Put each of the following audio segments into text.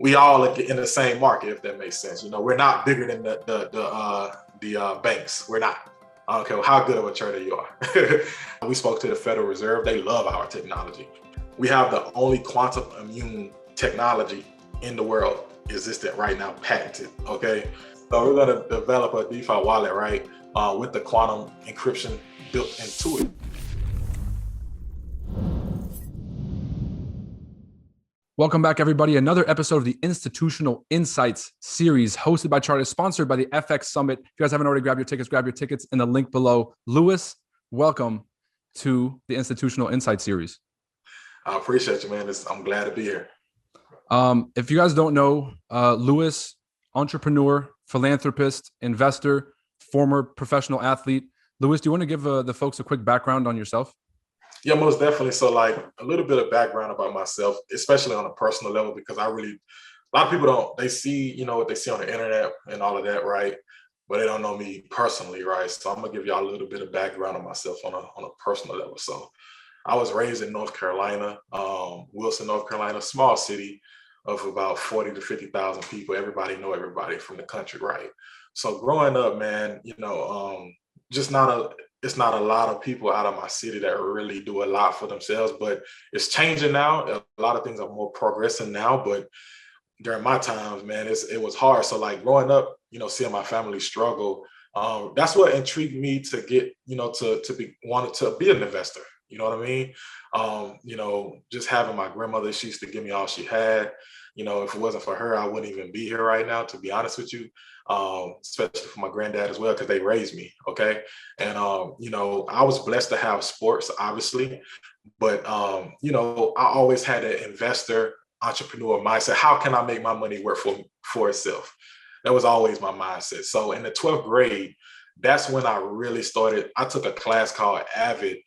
we all are in the same market, if that makes sense. We're not bigger than the banks. We're not. I don't care how good of a trader you are. We spoke to the Federal Reserve. They love our technology. We have the only quantum immune technology in the world existent right now, patented. Okay, so we're going to develop a DeFi wallet, right, with the quantum encryption built into it. Welcome back, everybody. Another episode of the Institutional Insights series hosted by Charter, sponsored by the FX Summit. If you guys haven't already grabbed your tickets in the link below. Louis, welcome to the Institutional Insights series. I appreciate you, man. I'm glad to be here. If you guys don't know, Louis, entrepreneur, philanthropist, investor, former professional athlete. Louis, do you want to give the folks a quick background on yourself? Yeah, most definitely. So like a little bit of background about myself, especially on a personal level, because a lot of people they see, what they see on the internet and all of that, right? But they don't know me personally, right? So I'm gonna give y'all a little bit of background on myself on a personal level. So I was raised in North Carolina, Wilson, North Carolina, small city of about 40 to 50,000 people. Everybody know everybody from the country, right? So growing up, man, it's not a lot of people out of my city that really do a lot for themselves, but it's changing now. A lot of things are more progressing now, but during my times, man, it was hard. So like growing up, seeing my family struggle, that's what intrigued me to get, wanted to be an investor. You know what I mean? Just having my grandmother, she used to give me all she had. If it wasn't for her, I wouldn't even be here right now, to be honest with you. Especially for my granddad as well, because they raised me. Okay. And, I was blessed to have sports, obviously, but, I always had an investor, entrepreneur mindset. How can I make my money work for itself? That was always my mindset. So in the 12th grade, that's when I really started. I took a class called Avid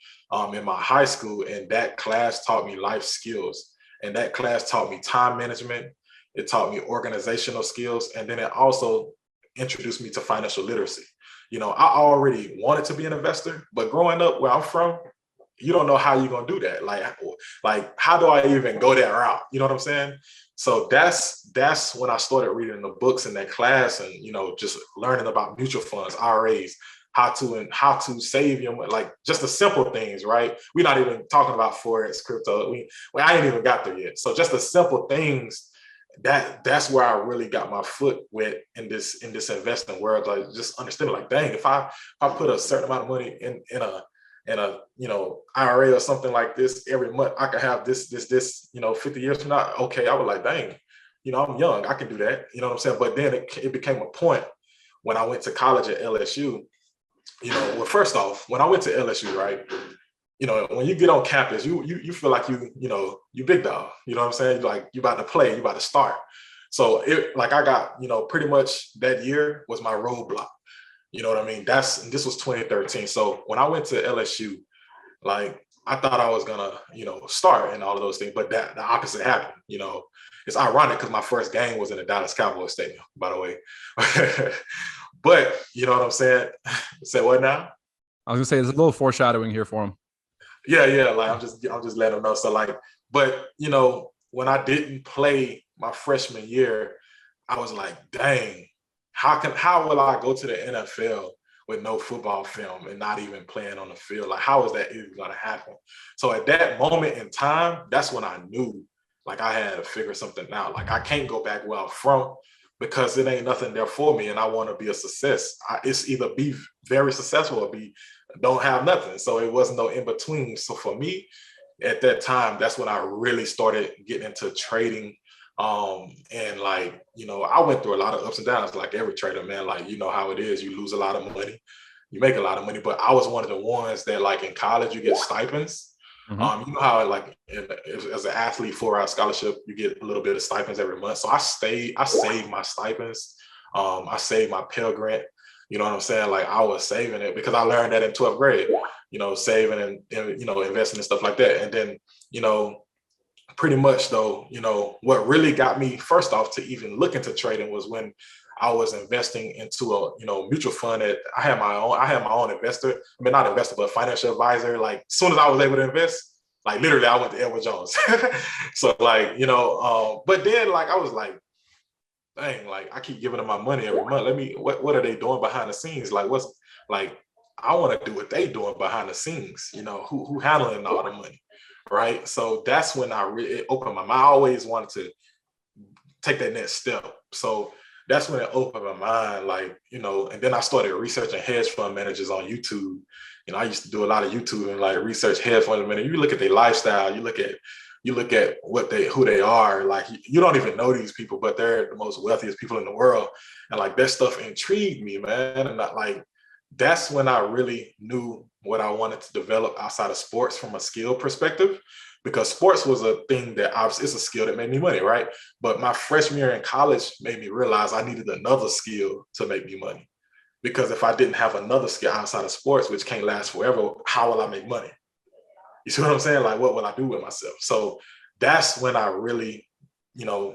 in my high school, and that class taught me life skills. And that class taught me time management. It taught me organizational skills. And then it also introduced me to financial literacy. I already wanted to be an investor, but growing up where I'm from, you don't know how you're going to do that. Like, how do I even go that route? You know what I'm saying? So that's when I started reading the books in that class and, just learning about mutual funds, IRAs, how to save your money, like just the simple things, right? We're not even talking about Forex, crypto. I ain't even got there yet. So just the simple things, that's where I really got my foot wet in this investing world. Like just understanding, like, dang, if I put a certain amount of money in a IRA or something like this every month, I could have this 50 years from now. Okay, I was like, dang, I'm young, I can do that. You know what I'm saying? But then it became a point when I went to college at LSU. Well, first off, when I went to LSU, right, when you get on campus, you feel like you big dog. You know what I'm saying? Like you about to play, you about to start. So I got, pretty much that year was my roadblock. You know what I mean? This was 2013. So when I went to LSU, like I thought I was gonna, start and all of those things, but the opposite happened. It's ironic because my first game was in the Dallas Cowboys stadium, by the way. But you know what I'm saying? Say what now? I was gonna say there's a little foreshadowing here for him. Yeah. Like I'm just letting them know. So like, but when I didn't play my freshman year, I was like, dang, how will I go to the NFL with no football film and not even playing on the field? Like, how is that even gonna happen? So at that moment in time, that's when I knew like I had to figure something out. Like I can't go back where I'm from, because it ain't nothing there for me, and I want to be a success. It's either be very successful or don't have nothing. So it wasn't no in between. So for me, at that time, that's when I really started getting into trading. And like, I went through a lot of ups and downs, like every trader, man. Like, you know how it is. You lose a lot of money, you make a lot of money. But I was one of the ones that, like, in college, you get stipends. You know how, like, as an athlete, 4-hour scholarship, you get a little bit of stipends every month. So I saved my stipends. I saved my Pell Grant. You know what I'm saying? Like I was saving it because I learned that in 12th grade, saving and investing and stuff like that. And then, pretty much though, what really got me first off to even look into trading was when I was investing into a mutual fund that I had my own investor. I mean, not investor, but financial advisor. Like as soon as I was able to invest, like literally I went to Edward Jones. So like, but then like I was like, dang, like I keep giving them my money every month. What are they doing behind the scenes? Like like I want to do what they doing behind the scenes, who handling all the money. Right. So that's when it opened my mind. I always wanted to take that next step. So that's when it opened my mind, and then I started researching hedge fund managers on YouTube. I used to do a lot of YouTube and like research hedge fund managers. You look at their lifestyle, you look at who they are. Like you don't even know these people, but they're the most wealthiest people in the world. And like that stuff intrigued me, man. And that's when I really knew what I wanted to develop outside of sports from a skill perspective, because sports was a thing that it's a skill that made me money, right? But my freshman year in college made me realize I needed another skill to make me money. Because if I didn't have another skill outside of sports, which can't last forever, how will I make money? You see what I'm saying? Like, what will I do with myself? So that's when I really,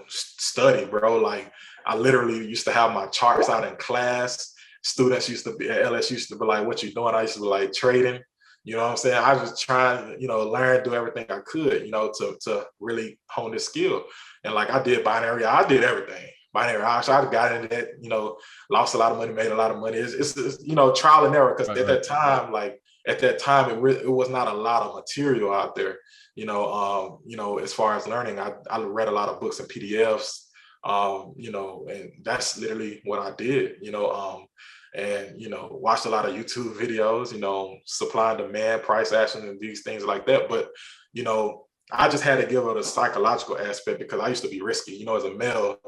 studied, bro. Like, I literally used to have my charts out in class. Students used to be at LS used to be like, "What you doing?" I used to be like, "Trading." You know what I'm saying? I was just trying, learn, do everything I could, to really hone this skill. And like I did binary, I did everything. Binary option, I got into that, lost a lot of money, made a lot of money. It's trial and error, because at that time, it was not a lot of material out there. As far as learning, I read a lot of books and PDFs, and that's literally what I did, and watched a lot of YouTube videos, supply and demand, price action, and these things like that. But I just had to give it a psychological aspect, because I used to be risky. As a male,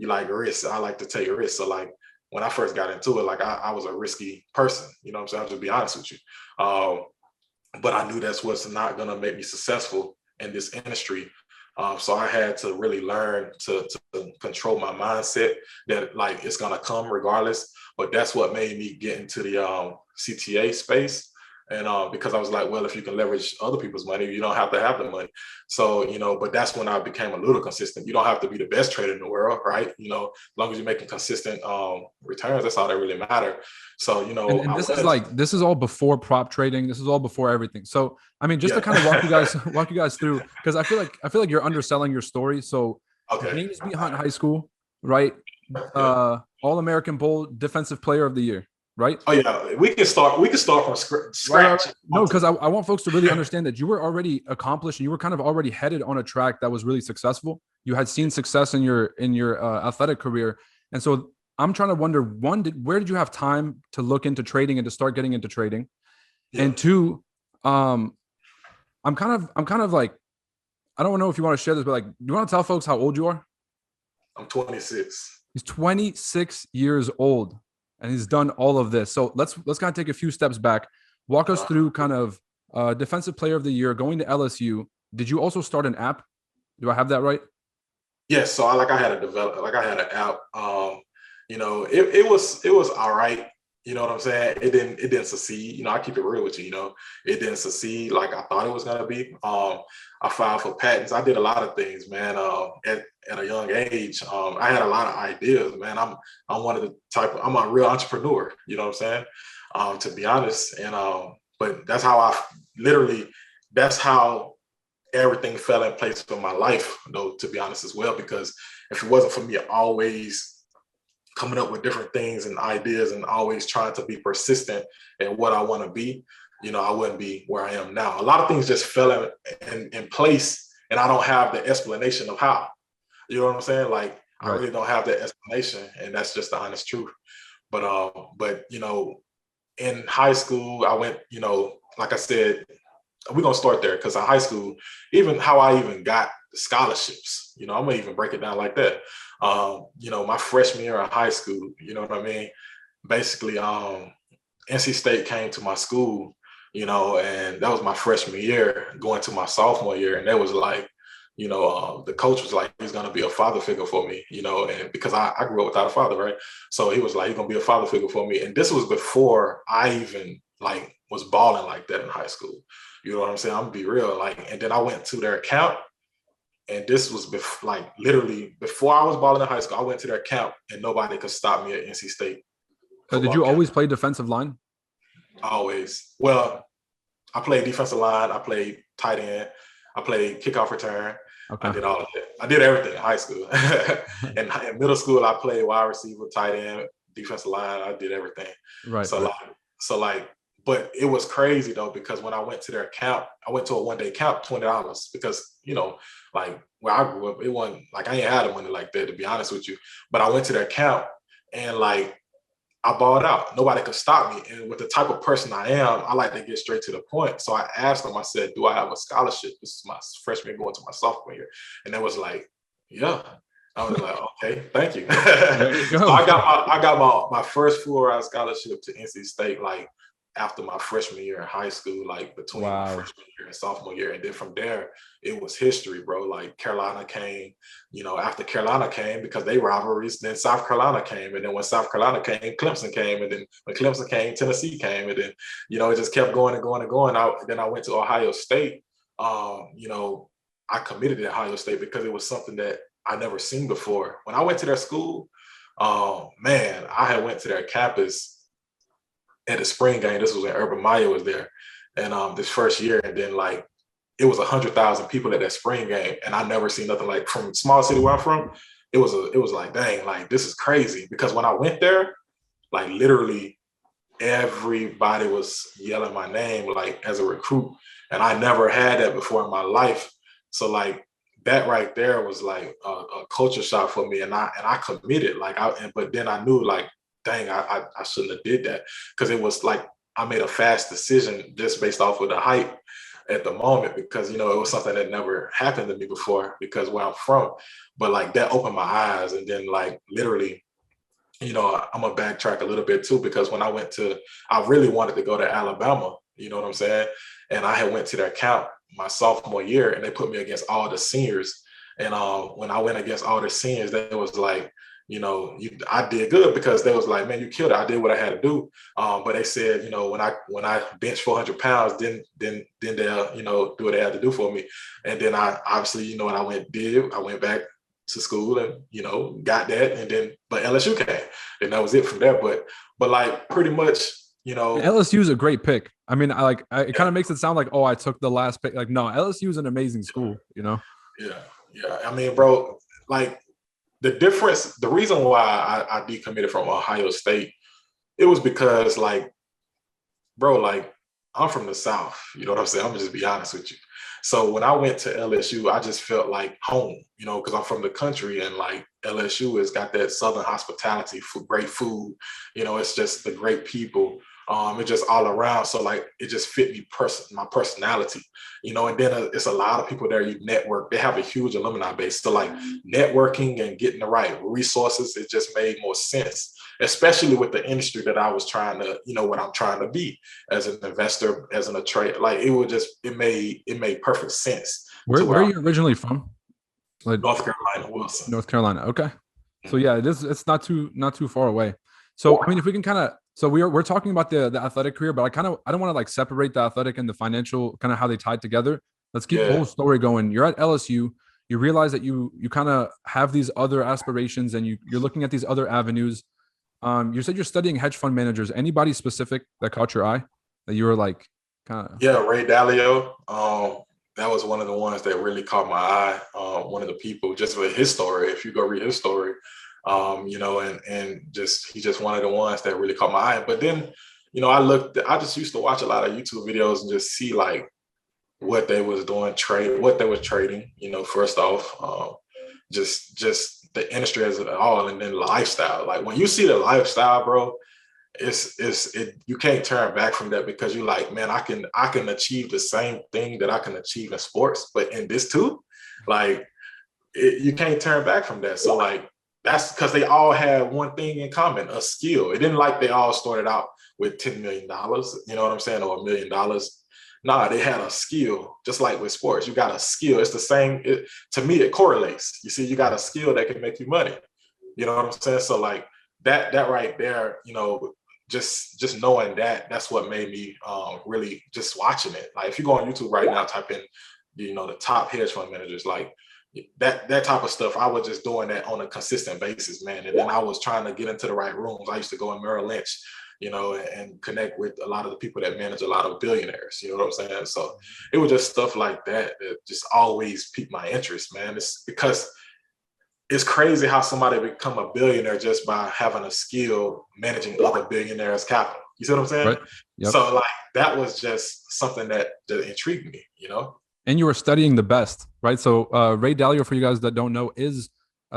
you like risk. I like to take risks. So like when I first got into it, like I was a risky person. You know what I'm saying? I'll just be honest with you. But I knew that's what's not gonna make me successful in this industry. So I had to really learn to control my mindset, that like it's gonna come regardless. But that's what made me get into the CTA space. And because I was like, well, if you can leverage other people's money, you don't have to have the money. So, but that's when I became a little consistent. You don't have to be the best trader in the world, right? As long as you're making consistent returns, that's all that really matter. So, and this is all before prop trading. This is all before everything. So, I mean, just to kind of walk you guys through, because I feel like you're underselling your story. So, okay. James B. Hunt High School, right? All-American Bowl Defensive Player of the Year, right? Oh yeah, we can start from scratch. Right. No, because I want folks to really understand that you were already accomplished and you were kind of already headed on a track that was really successful. You had seen success in your athletic career, and so I'm trying to wonder, where did you have time to look into trading and to start getting into trading? Yeah. And two, I'm kind of like, I don't know if you want to share this, but like, do you want to tell folks how old you are? I'm 26. He's 26 years old, and he's done all of this. So let's kind of take a few steps back. Walk us through kind of Defensive Player of the Year, going to LSU. Did you also start an app? Do I have that right? Yes. So I had an app. It was all right. You know what I'm saying? It didn't succeed. I keep it real with you. It didn't succeed like I thought it was gonna be. I filed for patents. I did a lot of things, man. At a young age, I had a lot of ideas, man. I'm a real entrepreneur. You know what I'm saying? To be honest, and but that's how everything fell in place for my life, though. To be honest, as well, because if it wasn't for me always coming up with different things and ideas and always trying to be persistent in what I want to be, I wouldn't be where I am now. A lot of things just fell in place, and I don't have the explanation of how. You know what I'm saying? Like, right. I really don't have that explanation, and that's just the honest truth. But in high school, I went, like I said, we're gonna start there, because in high school, even how I even got scholarships, I'm gonna even break it down like that. My freshman year of high school, you know what I mean? Basically, NC State came to my school, and that was my freshman year going to my sophomore year. And that was like, the coach was like, he's going to be a father figure for me, and because I grew up without a father, right? So he was like, he's going to be a father figure for me. And this was before I even like was balling like that in high school. You know what I'm saying? I'm gonna be real. Like, and then I went to their account, and this was literally before I was balling in high school. I went to their camp, and nobody could stop me at NC State. So did you always play defensive line? Always. Well, I played defensive line. I played tight end. I played kickoff return. Okay. I did all of that. I did everything in high school. And in middle school, I played wide receiver, tight end, defensive line. I did everything. Right. So like, but it was crazy though, because when I went to their camp, I went to a one-day camp, $20, because, like where I grew up, it wasn't like I ain't had the money like that, to be honest with you. But I went to their camp and like I balled out. Nobody could stop me. And with the type of person I am, I like to get straight to the point. So I asked them, I said, do I have a scholarship? This is my freshman going to my sophomore year. And they was like, yeah. I was like, okay, thank you. There you go. So I got my first full ride scholarship to NC State, like after my freshman year in high school, like between my freshman year and sophomore year. And then from there, it was history, bro. Like Carolina came, after Carolina came, because they rivalries, then South Carolina came. And then when South Carolina came, Clemson came. And then when Clemson came, Tennessee came. And then, it just kept going and going and going. Then I went to Ohio State. I committed to Ohio State because it was something that I never seen before. When I went to their school, man, I had went to their campus at the spring game. This was when Urban Meyer was there, and this first year, and then like it was 100,000 people at that spring game, and I never seen nothing like from small city where I'm from. It was like, dang, like this is crazy, because when I went there, like literally everybody was yelling my name like as a recruit, and I never had that before in my life. So like that right there was like a culture shock for me, and I committed but then I knew like, dang, I shouldn't have did that, because it was like I made a fast decision just based off of the hype at the moment, because it was something that never happened to me before because where I'm from. But like that opened my eyes, and then like literally, I'm gonna backtrack a little bit too, because when I really wanted to go to Alabama, you know what I'm saying? And I had went to their camp my sophomore year, and they put me against all the seniors. And when I went against all the seniors, they was like, I did good, because they was like, man, you killed it. I did what I had to do. But they said, when I bench 400 pounds, then they'll, do what they had to do for me. And then I obviously, when I went back to school and, got that. And then, but LSU came, and that was it from there. But like pretty much, LSU is a great pick. I mean, it kind of makes it sound like, oh, I took the last pick. Like, no, LSU is an amazing school, Yeah. I mean, bro, like the reason why I decommitted from Ohio State, it was because like, bro, like I'm from the South, you know what I'm saying? I'm gonna just be honest with you. So when I went to LSU, I just felt like home, because I'm from the country, and like LSU has got that Southern hospitality, great food, it's just the great people. It's just all around. So like, it just fit me, my personality, and then it's a lot of people there. You network, they have a huge alumni base. So like networking and getting the right resources, it just made more sense, especially with the industry that I was trying to, what I'm trying to be as an investor, as a trader. Like it made perfect sense. Where are you originally from? Like North Carolina, Wilson. North Carolina. Okay. So yeah, it's not too far away. So I mean, if we can so we're talking about the athletic career, but I don't want to like separate the athletic and the financial, kind of how they tied together. Let's keep the whole story going. You're at LSU. You realize that you kind of have these other aspirations, and you're looking at these other avenues. You said you're studying hedge fund managers. Anybody specific that caught your eye that you were like kind of? Yeah, Ray Dalio. That was one of the ones that really caught my eye. One of the people, just with his story, if you go read his story, and he's just one of the ones that really caught my eye. But then, I just used to watch a lot of YouTube videos and just see like what they was doing, what they was trading, first off, just the industry as a whole, and then lifestyle. Like when you see the lifestyle, bro, you can't turn back from that, because you're like, man, I can achieve the same thing that I can achieve in sports, but in this too, like you can't turn back from that. So like, that's because they all had one thing in common, a skill. It didn't like they all started out with $10 million, you know what I'm saying, or $1 million. Nah, they had a skill, just like with sports. You got a skill. It's the same. To me, it correlates. You see, you got a skill that can make you money. You know what I'm saying? So like that right there, just knowing that's what made me really just watching it. Like if you go on YouTube right now, type in, the top hedge fund managers, like that type of stuff. I was just doing that on a consistent basis, man. And then I was trying to get into the right rooms. I used to go in Merrill Lynch, and connect with a lot of the people that manage a lot of billionaires. You know what I'm saying? So it was just stuff like that just always piqued my interest, man. It's because it's crazy how somebody become a billionaire just by having a skill managing other billionaires' capital. You see what I'm saying? Right. Yep. So like that was just something that intrigued me, And you were studying the best, right? So Ray Dalio, for you guys that don't know, is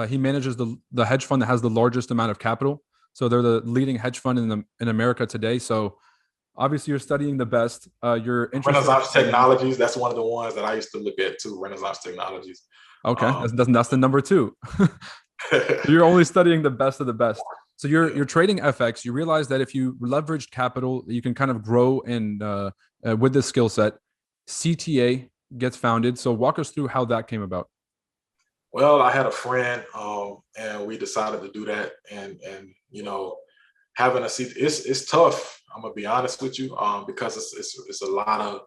he manages the hedge fund that has the largest amount of capital. So they're the leading hedge fund in America today. So obviously you're studying the best. You're interested Renaissance Technologies. That's one of the ones that I used to look at too. Renaissance Technologies. Okay, that's the number two. You're only studying the best of the best. So you're trading FX. You realize that if you leverage capital, you can kind of grow and with this skill set. CTA gets founded. So walk us through how that came about. Well, I had a friend, and we decided to do that. And having a CTA, it's tough. I'm gonna be honest with you, because it's a lot of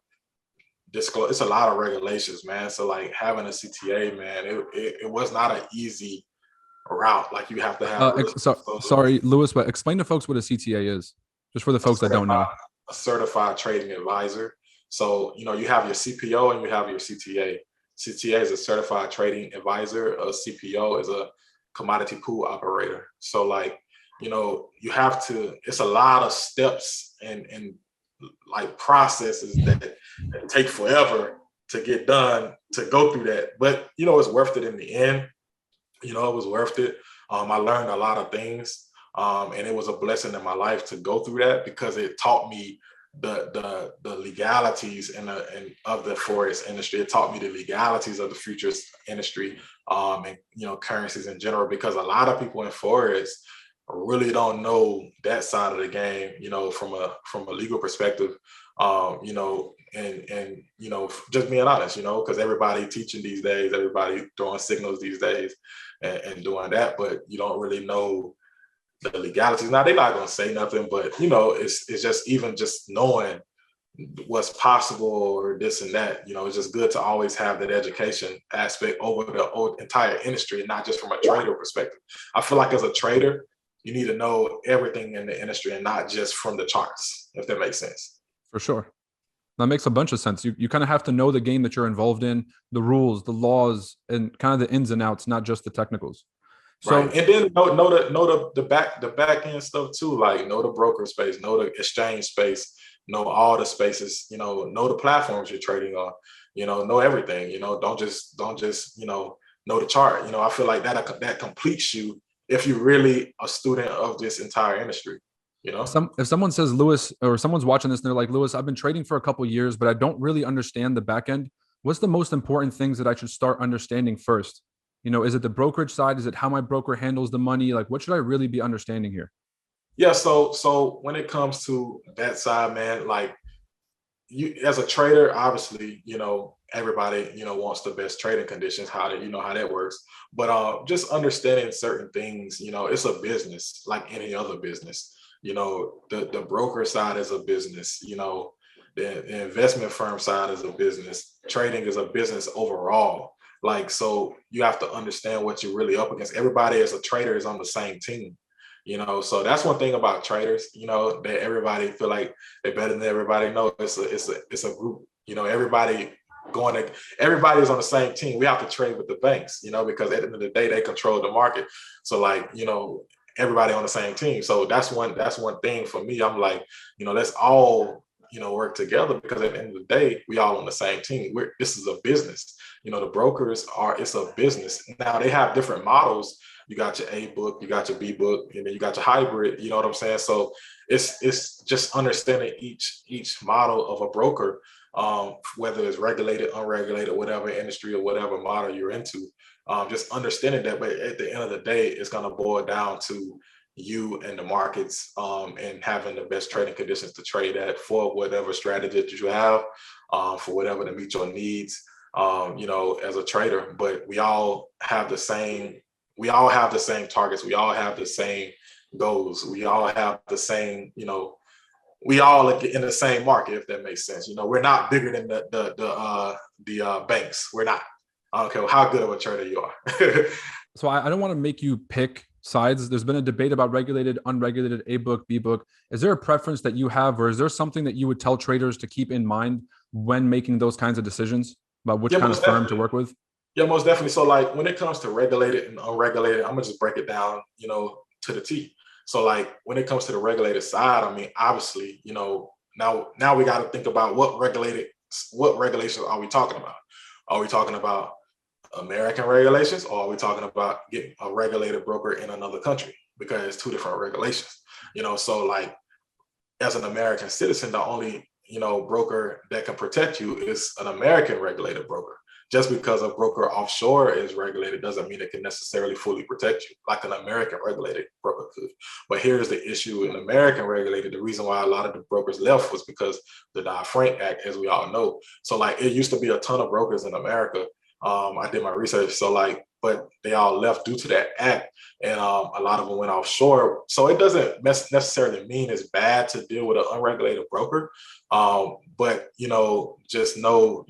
disclose. It's a lot of regulations, man. So like having a CTA, man, it was not an easy route. Like you have to have. Sorry, Lewis, but explain to folks what a CTA is, just for the folks that don't know. A certified trading advisor. So you have your CPO and you have your CTA. CTA is a certified trading advisor. A CPO is a commodity pool operator. So like you have to. It's a lot of steps and like processes that take forever to get done to go through that. But it's worth it in the end. It was worth it. I learned a lot of things, and it was a blessing in my life to go through that because it taught me the legalities of the forex industry. It taught me the legalities of the futures industry, and currencies in general. Because a lot of people in forex really don't know that side of the game, from a legal perspective, and just being honest, because everybody teaching these days, everybody throwing signals these days and doing that, but you don't really know the legalities. Now they're not going to say nothing, but it's just even just knowing what's possible or this and that, it's just good to always have that education aspect over the entire industry and not just from a trader perspective. I feel like as a trader, you need to know everything in the industry and not just from the charts, if that makes sense. For sure. That makes a bunch of sense. You kind of have to know the game that you're involved in, the rules, the laws, and kind of the ins and outs, not just the technicals. So, right. And then know the back end stuff too, like know the broker space, know the exchange space, know all the spaces, know the platforms you're trading on, know everything, don't just know the chart. I feel like that completes you if you're really a student of this entire industry. If someone says, Lewis, or someone's watching this and they're like, Lewis, I've been trading for a couple of years, but I don't really understand the back end. What's the most important things that I should start understanding first? Is it the brokerage side? Is it how my broker handles the money? Like, what should I really be understanding here? Yeah. So when it comes to that side, man, like you as a trader, obviously, everybody, wants the best trading conditions, how that works. But just understanding certain things, it's a business like any other business. The broker side is a business, the investment firm side is a business. Trading is a business overall. Like, so you have to understand what you're really up against. Everybody as a trader is on the same team, so that's one thing about traders, that everybody feel like they're better than everybody. No, it's a group, everybody everybody's on the same team. We have to trade with the banks, because at the end of the day, they control the market. So like, everybody on the same team. So that's one thing for me. I'm like, let's all, work together, because at the end of the day, we all on the same team. This is a business. The brokers it's a business. Now they have different models. You got your A book, you got your B book, and then you got your hybrid, you know what I'm saying? So it's just understanding each model of a broker, whether it's regulated, unregulated, whatever industry or whatever model you're into, just understanding that. But at the end of the day, it's going to boil down to you and the markets, and having the best trading conditions to trade at for whatever strategy that you have, for whatever to meet your needs, as a trader. But we all have the same targets. We all have the same goals. We all have the same, we all are in the same market, if that makes sense. We're not bigger than the banks. We're not. I don't care how good of a trader you are. So I don't want to make you pick sides. There's been a debate about regulated, unregulated, A book, B book. Is there a preference that you have, or is there something that you would tell traders to keep in mind when making those kinds of decisions about which Yeah, kind of most firm to definitely. work with? Yeah, most definitely. So like when it comes to regulated and unregulated, I'm gonna just break it down, to the T. So like when it comes to the regulated side, I mean, obviously, now we got to think about what regulations are we talking about? Are we talking about American regulations, or are we talking about getting a regulated broker in another country? Because it's two different regulations. So like as an American citizen, the only broker that can protect you is an American regulated broker. Just because a broker offshore is regulated doesn't mean it can necessarily fully protect you like an American regulated broker could. But here's the issue: in American regulated, the reason why a lot of the brokers left was because the Dodd-Frank Act, as we all know. So like it used to be a ton of brokers in America. I did my research, so like, but they all left due to that act, and a lot of them went offshore. So it doesn't necessarily mean it's bad to deal with an unregulated broker, but just know,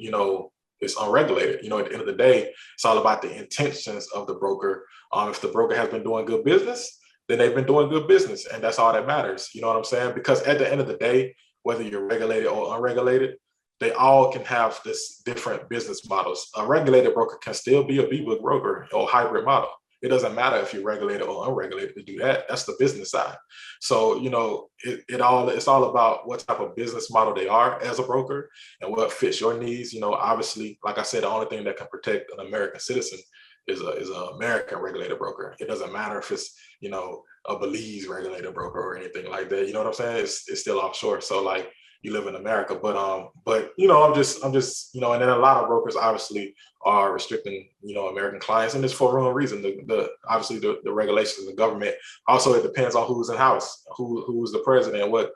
it's unregulated. At the end of the day, it's all about the intentions of the broker. If the broker has been doing good business, then they've been doing good business, and that's all that matters. You know what I'm saying? Because at the end of the day, whether you're regulated or unregulated, they all can have this different business models. A regulated broker can still be a B-book broker or hybrid model. It doesn't matter if you're regulated or unregulated to do that. That's the business side. So, it's all about what type of business model they are as a broker and what fits your needs. Obviously, like I said, the only thing that can protect an American citizen is an American regulated broker. It doesn't matter if it's, a Belize regulated broker or anything like that. You know what I'm saying? It's still offshore. So like, you live in America, but I'm just, and then a lot of brokers obviously are restricting, American clients, and it's for a reason. The obviously the regulations of the government. Also, it depends on who's in house, who's the president, what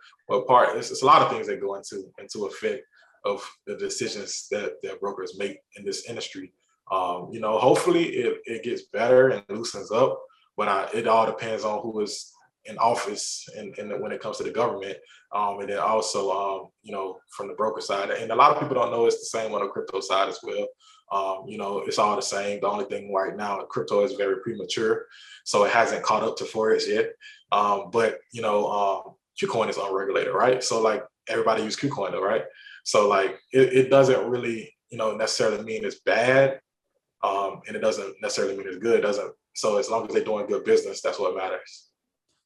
part. It's a lot of things that go into effect of the decisions that brokers make in this industry. Hopefully it gets better and loosens up, but it all depends on who is in office and when it comes to the government. And then also, from the broker side. And a lot of people don't know it's the same on the crypto side as well. It's all the same. The only thing right now, crypto is very premature, so it hasn't caught up to Forex yet. But KuCoin is unregulated, right? So like everybody use KuCoin though, right? So like it doesn't really, necessarily mean it's bad. And it doesn't necessarily mean it's good. It doesn't. So as long as they're doing good business, that's what matters.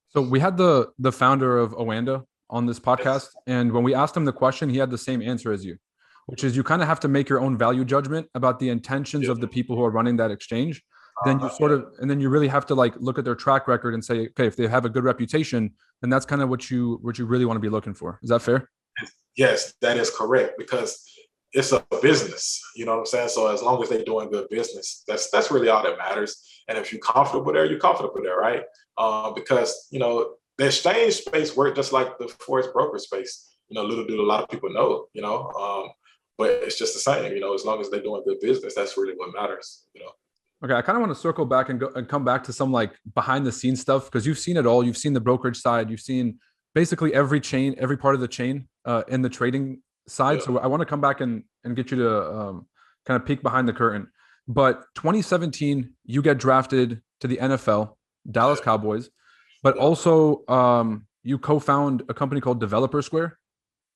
So we had the founder of Oanda on this podcast, Yes. and when we asked him the question, he had the same answer as you, which is you kind of have to make your own value judgment about the intentions Yeah. of the people who are running that exchange. Then you and then you really have to like look at their track record and say, okay, if they have a good reputation, then that's kind of what you really want to be looking for. Is that fair? Yes, that is correct, because it's a business. You know what I'm saying? So as long as they're doing good business, that's really all that matters. And if you're comfortable there, you're comfortable there, right? Because the exchange space works just like the forex broker space. Little do a lot of people know. But it's just the same. As long as they're doing good business, that's really what matters. Okay, I kind of want to circle back and go and come back to some like behind the scenes stuff, because you've seen it all. You've seen the brokerage side. You've seen basically every chain, every part of the chain in the trading side. Yeah. So I want to come back and get you to kind of peek behind the curtain. But 2017, you get drafted to the NFL, Dallas Cowboys, but also you co-found a company called Developer Square.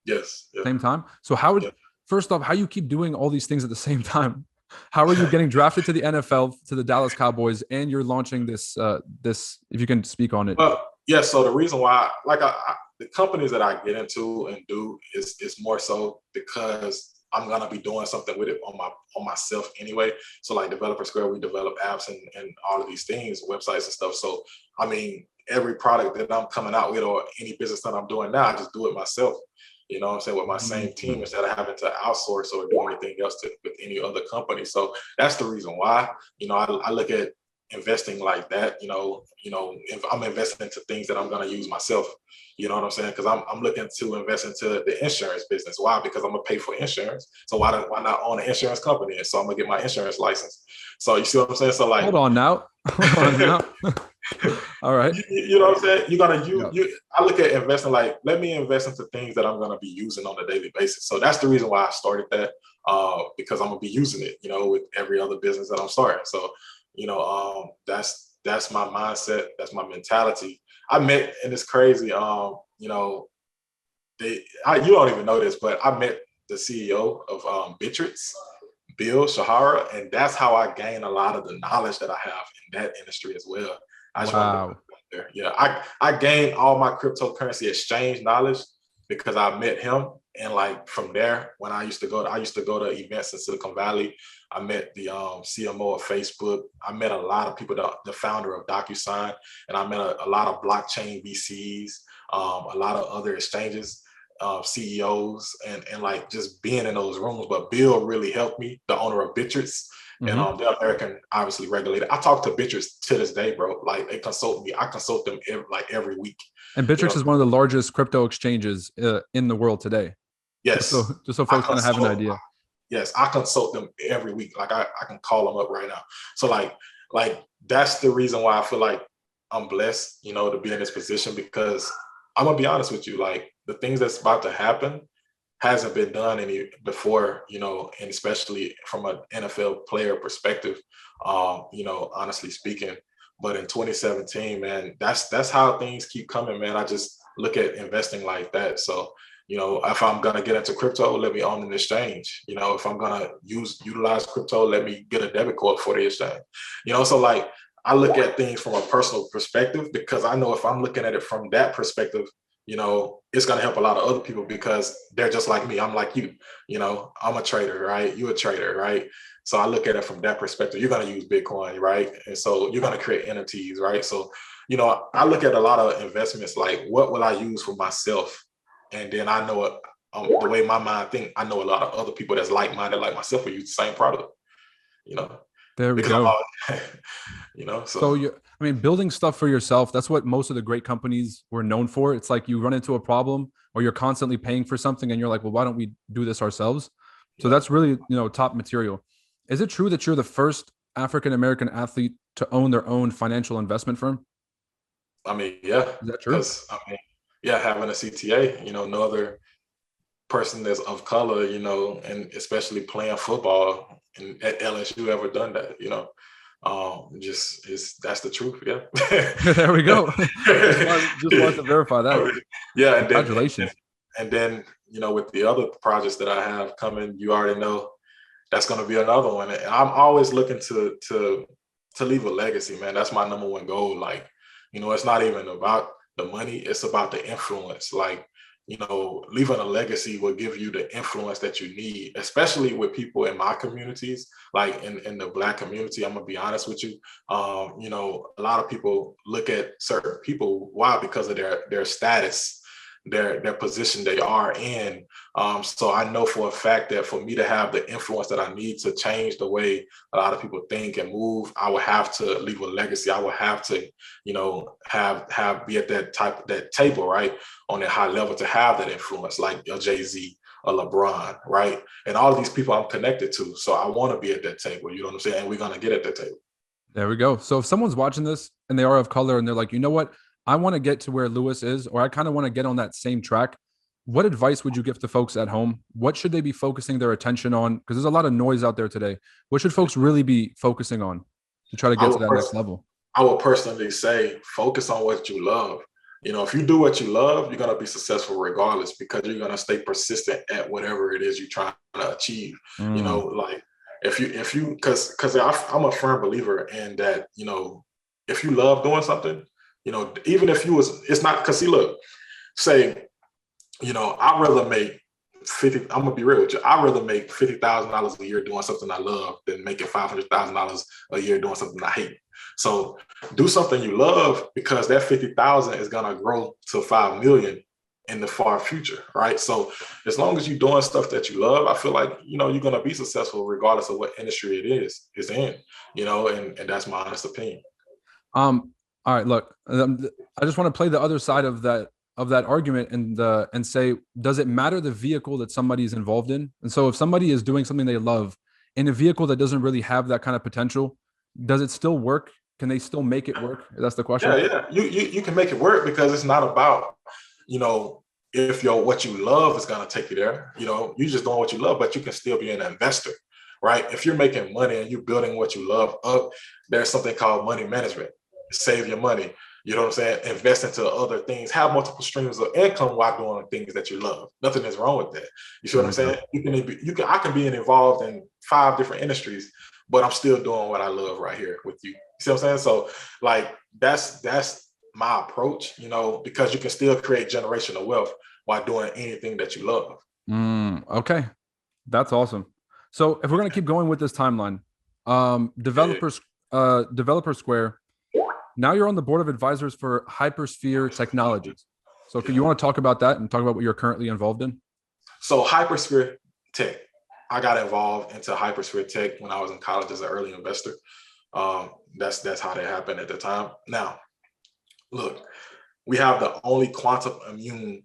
Yes. Yeah. Same time. So how first off, how you keep doing all these things at the same time? How are you getting drafted to the NFL, to the Dallas Cowboys, and you're launching this if you can speak on it? Well, yeah. So the reason why, like, the companies that I get into and do is more so because I'm gonna be doing something with it on myself anyway. So like Developer Square, we develop apps and all of these things, websites and stuff. So I mean, every product that I'm coming out with or any business that I'm doing now, I just do it myself. You know what I'm saying? With my same team, instead of having to outsource or do anything else with any other company. So that's the reason why. I look at investing like that. If I'm investing into things that I'm going to use myself. You know what I'm saying? Because I'm looking to invest into the insurance business. Why? Because I'm gonna pay for insurance. So why not own an insurance company? And so I'm gonna get my insurance license. So you see what I'm saying? So like, hold on now. All right. You know what I'm saying? You're gonna use. I look at investing like, let me invest into things that I'm gonna be using on a daily basis. So that's the reason why I started that, because I'm gonna be using it. With every other business that I'm starting. So that's that's my mindset. That's my mentality. I met, and it's crazy. You know, you don't even know this, but I met the CEO of Bittrex, Bill Shahara, and that's how I gained a lot of the knowledge that I have in that industry as well. I just want to put that there. Yeah, I gained all my cryptocurrency exchange knowledge because I met him, and like from there, when I used to go to events in Silicon Valley. I met the CMO of Facebook. I met a lot of people, the founder of DocuSign, and I met a lot of blockchain VCs, a lot of other exchanges. CEOs and like just being in those rooms. But Bill really helped me, the owner of Bittrex, and they're American, obviously regulated. I talk to Bittrex to this day, bro. Like they consult me. I consult them every week. And Bittrex is one of the largest crypto exchanges in the world today. Yes. Just so folks kind of have an idea. Yes, I consult them every week. Like I can call them up right now. So like that's the reason why I feel like I'm blessed, to be in this position, because I'm gonna be honest with you, like the things that's about to happen hasn't been done any before, and especially from an NFL player perspective, honestly speaking. But in 2017, man, that's how things keep coming, man. I just look at investing like that. So, if I'm gonna get into crypto, let me own an exchange. If I'm gonna utilize crypto, let me get a debit card for the exchange. So like I look at things from a personal perspective, because I know if I'm looking at it from that perspective, it's going to help a lot of other people because they're just like me. I'm like you, I'm a trader, right? You're a trader, right? So I look at it from that perspective. You're going to use Bitcoin, right? And so you're going to create entities, right? So, I look at a lot of investments like, what will I use for myself? And then I know the way my mind thinks, I know a lot of other people that's like-minded like myself will use the same product, There we go. So building stuff for yourself, that's what most of the great companies were known for. It's like you run into a problem or you're constantly paying for something and you're like, well, why don't we do this ourselves? So that's really, top material. Is it true that you're the first African-American athlete to own their own financial investment firm? Yeah. Is that true? Having a CTA, no other person that's of color, and especially playing football at LSU ever done that, that's the truth. Yeah. There we go. just wanted to verify that. Yeah. Congratulations. And then, with the other projects that I have coming, you already know that's going to be another one. And I'm always looking to leave a legacy, man. That's my number one goal. Like, it's not even about the money. It's about the influence. Like, leaving a legacy will give you the influence that you need, especially with people in my communities, like in the Black community. I'm gonna be honest with you. A lot of people look at certain people. Why? Because of their status, their position they are in. So I know for a fact that for me to have the influence that I need to change the way a lot of people think and move, I would have to leave a legacy. I would have to, have be at that table, right, on a high level to have that influence, like a Jay-Z, a LeBron, right? And all of these people I'm connected to. So I want to be at that table, you know what I'm saying? And we're gonna get at that table. There we go. So if someone's watching this and they are of color and they're like, you know what? I want to get to where Lewis is, or I kind of want to get on that same track. What advice would you give to folks at home? What should they be focusing their attention on? Because there's a lot of noise out there today. What should folks really be focusing on to try to get to that next level? I would personally say focus on what you love. If you do what you love, you're going to be successful regardless, because you're going to stay persistent at whatever it is you're trying to achieve. Like if you, because I'm a firm believer in that, if you love doing something, even if it's not, because see, look, say, I'd rather make I'm gonna be real with you. I'd rather make $50,000 a year doing something I love than making $500,000 a year doing something I hate. So do something you love, because that 50,000 is gonna grow to 5 million in the far future, right? So as long as you're doing stuff that you love, I feel like you're gonna be successful regardless of what industry it is in, and that's my honest opinion. All right, look, I just want to play the other side of that argument and say, does it matter the vehicle that somebody's involved in? And so if somebody is doing something they love in a vehicle that doesn't really have that kind of potential, does it still work? Can they still make it work? That's the question. Yeah. You can make it work, because it's not about, if what you love is going to take you there. You just doing what you love, but you can still be an investor, right? If you're making money and you're building what you love up, there's something called money management. save your money. You know what I'm saying? Invest into other things. Have multiple streams of income while doing things that you love. Nothing is wrong with that. You see what I'm saying? I can be involved in 5 different industries, but I'm still doing what I love right here with you. You see what I'm saying? So like that's my approach, you know, because you can still create generational wealth while doing anything that you love. Okay. That's awesome. So if we're going to keep going with this timeline, Developer Square, now you're on the board of advisors for Hypersphere Technologies. So you want to talk about that and talk about what you're currently involved in? So Hypersphere Tech, I got involved into Hypersphere Tech when I was in college as an early investor. That's how that happened at the time. Now, look, we have the only quantum immune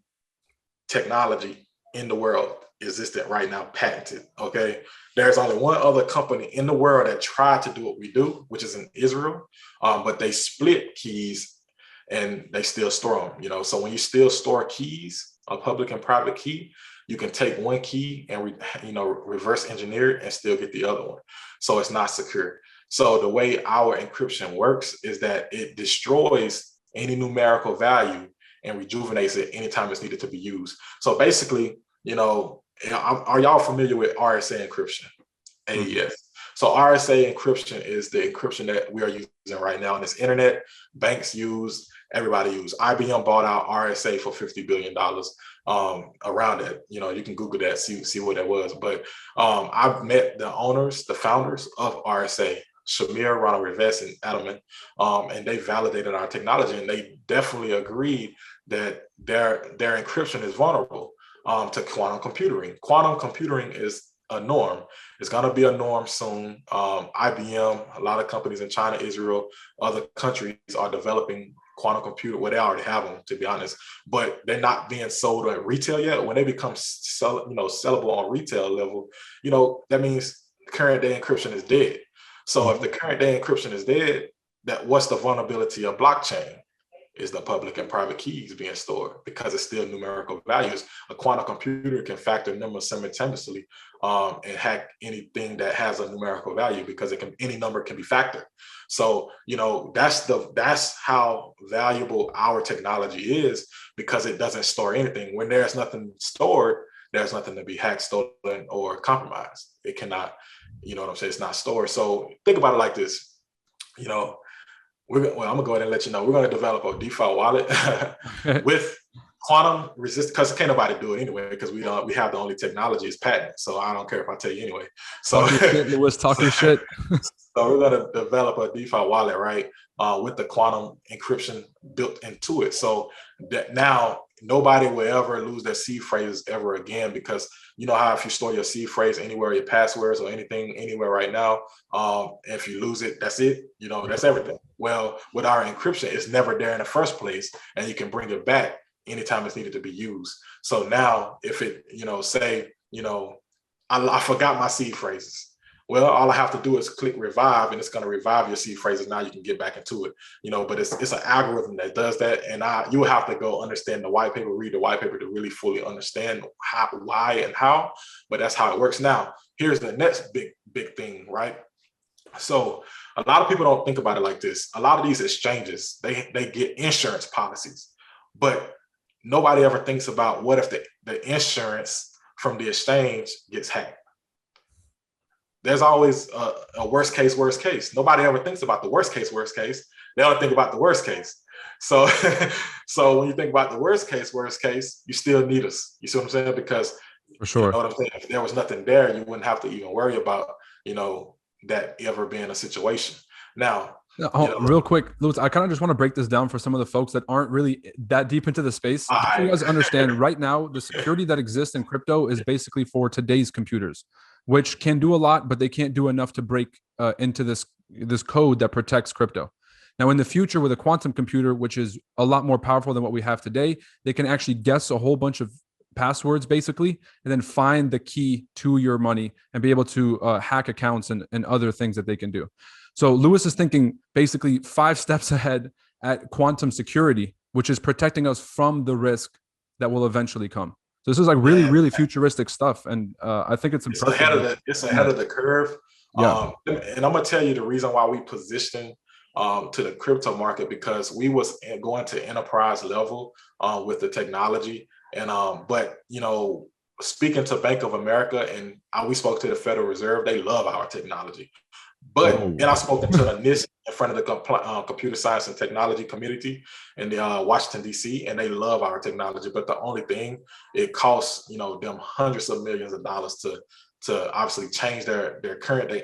technology in the world existent right now, patented. Okay, there's only one other company in the world that tried to do what we do, which is in Israel, but they split keys and they still store them. You know, so when you still store keys, a public and private key, you can take one key and reverse engineer it and still get the other one. So it's not secure. So the way our encryption works is that it destroys any numerical value and rejuvenates it anytime it's needed to be used. So basically, are y'all familiar with RSA encryption? AES. So RSA encryption is the encryption that we are using right now on this internet. Banks use, everybody use. IBM bought out RSA for $50 billion around it. You can Google that, see what that was. But I've met the founders of RSA, Shamir, Ronald Rivest, and Edelman, and they validated our technology, and they definitely agreed that their encryption is vulnerable to quantum computing. Quantum computing is a norm. It's going to be a norm soon. IBM, a lot of companies in China, Israel, other countries are developing quantum computer. Well, they already have them, to be honest, but they're not being sold at retail yet. When they become sellable on retail level, that means current day encryption is dead. So if the current day encryption is dead, what's the vulnerability of blockchain? Is the public and private keys being stored, because it's still numerical values. A quantum computer can factor numbers simultaneously and hack anything that has a numerical value, because any number can be factored. So that's how valuable our technology is, because it doesn't store anything. When there's nothing stored, there's nothing to be hacked, stolen, or compromised. It cannot, you know what I'm saying? It's not stored. So think about it like this, I'm gonna go ahead and let you know, we're gonna develop a DeFi wallet with quantum resist, because can't nobody do it anyway, because we have the only technology is patent. So I don't care if I tell you anyway. So talk your shit, Lewis, talk your shit. So we're gonna develop a DeFi wallet, right? With the quantum encryption built into it. So that now nobody will ever lose their seed phrases ever again, because you know how if you store your seed phrase anywhere, your passwords or anything anywhere right now, if you lose it, that's it. That's everything. Well, with our encryption, it's never there in the first place, and you can bring it back anytime it's needed to be used. So now, if it, I forgot my seed phrases. Well, all I have to do is click revive, and it's going to revive your seed phrases. Now you can get back into it, but it's an algorithm that does that. And you will have to go understand the white paper, read the white paper to really fully understand how, why, and how, but that's how it works. Now, here's the next big thing, right? So a lot of people don't think about it like this. A lot of these exchanges, they get insurance policies, but nobody ever thinks about what if the insurance from the exchange gets hacked. There's always a worst case. Nobody ever thinks about the worst case. They only think about the worst case. So, so when you think about the worst case, you still need us. You see what I'm saying? Because for sure, you know what I'm saying? If there was nothing there, you wouldn't have to even worry about, that ever being a situation. Now, real quick, Lewis, I kind of just want to break this down for some of the folks that aren't really that deep into the space. So you guys understand right now, the security that exists in crypto is basically for today's computers, which can do a lot, but they can't do enough to break into this code that protects crypto. Now, in the future, with a quantum computer, which is a lot more powerful than what we have today, they can actually guess a whole bunch of passwords, basically, and then find the key to your money and be able to hack accounts and other things that they can do. So Lewis is thinking basically 5 steps ahead at quantum security, which is protecting us from the risk that will eventually come. So this is like really, really futuristic stuff. And I think it's impressive. It's ahead of the curve. Yeah. And I'm going to tell you the reason why we position to the crypto market because we was going to enterprise level with the technology. And but speaking to Bank of America and we spoke to the Federal Reserve, they love our technology. But and I spoken to the NIST in front of the computer science and technology community in the Washington D.C. and they love our technology. But the only thing, it costs them hundreds of millions of dollars to obviously change their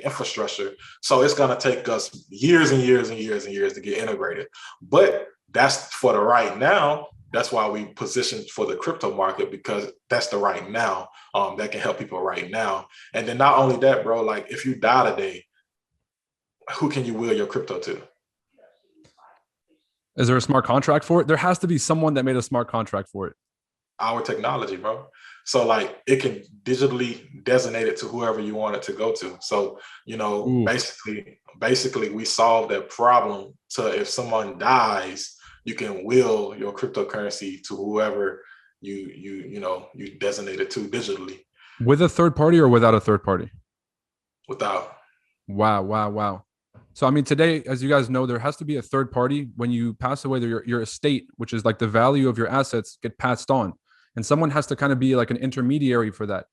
infrastructure. So it's going to take us years and years and years and years to get integrated. But that's for the right now. That's why we positioned for the crypto market, because that's the right now that can help people right now. And then not only that, bro, like if you die today, who can you will your crypto to? Is there a smart contract for it? There has to be someone that made a smart contract for it. Our technology, bro. So like it can digitally designate it to whoever you want it to go to. So, basically we solve that problem. So if someone dies, you can will your cryptocurrency to whoever you designate it to digitally. With a third party or without a third party? Without. Wow. So, I mean, today, as you guys know, there has to be a third party when you pass away. Your estate, which is like the value of your assets, get passed on. And someone has to kind of be like an intermediary for that.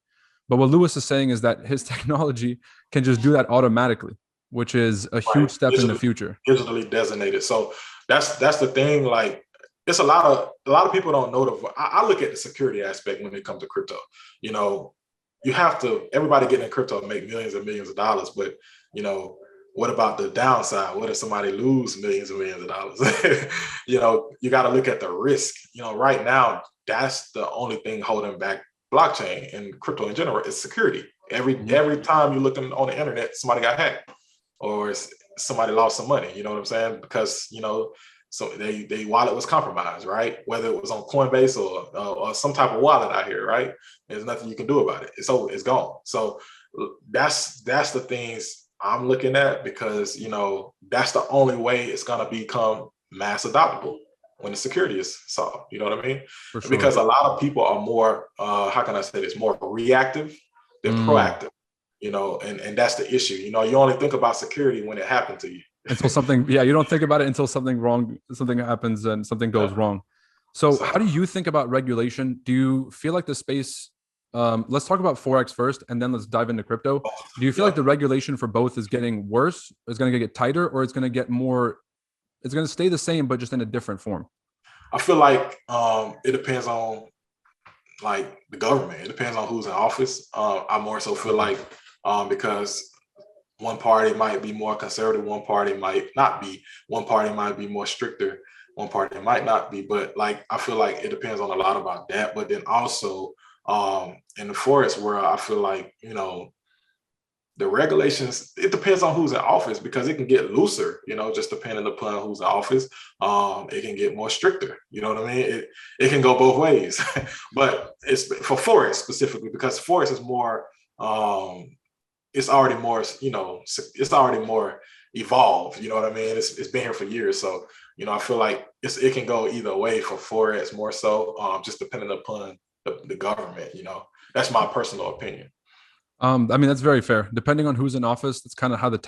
But what Lewis is saying is that his technology can just do that automatically, which is a huge step in the future. Digitally designated. So that's the thing. Like, it's a lot of people don't know I look at the security aspect when it comes to crypto. You have to, everybody getting in crypto make millions and millions of dollars, but what about the downside? What if somebody lose millions and millions of dollars? You got to look at the risk. Right now, that's the only thing holding back blockchain and crypto in general is security. Every time you look on the internet, somebody got hacked or somebody lost some money. You know what I'm saying? Because so they wallet was compromised, right? Whether it was on Coinbase or some type of wallet out here, right? There's nothing you can do about it. It's gone. So that's the things I'm looking at, because that's the only way it's gonna become mass adoptable when the security is solved. You know what I mean? For sure. Because a lot of people are more how can I say this, more reactive than proactive. And that's the issue. You only think about security when it happened to you. Until something, you don't think about it until something happens and something goes wrong. So how do you think about regulation? Do you feel like the space, let's talk about Forex first, and then let's dive into crypto. Do you feel like the regulation for both is getting worse, is going to get tighter, or it's going to get more, it's going to stay the same, but just in a different form? I feel like it depends on like the government. It depends on who's in office. I more so feel like because one party might be more conservative, one party might not be. One party might be more stricter, one party might not be. But like I feel like it depends on a lot about that. But then also in the Forex world, I feel like the regulations, it depends on who's in office, because it can get looser, just depending upon who's in office. It can get more stricter. You know what I mean? It can go both ways. But it's for Forex specifically, because Forex is more it's already more, it's already more evolved. You know what I mean? It's been here for years. So, I feel like it can go either way for Forex more so, just depending upon the government. That's my personal opinion. I mean, that's very fair. Depending on who's in office, that's kind of how the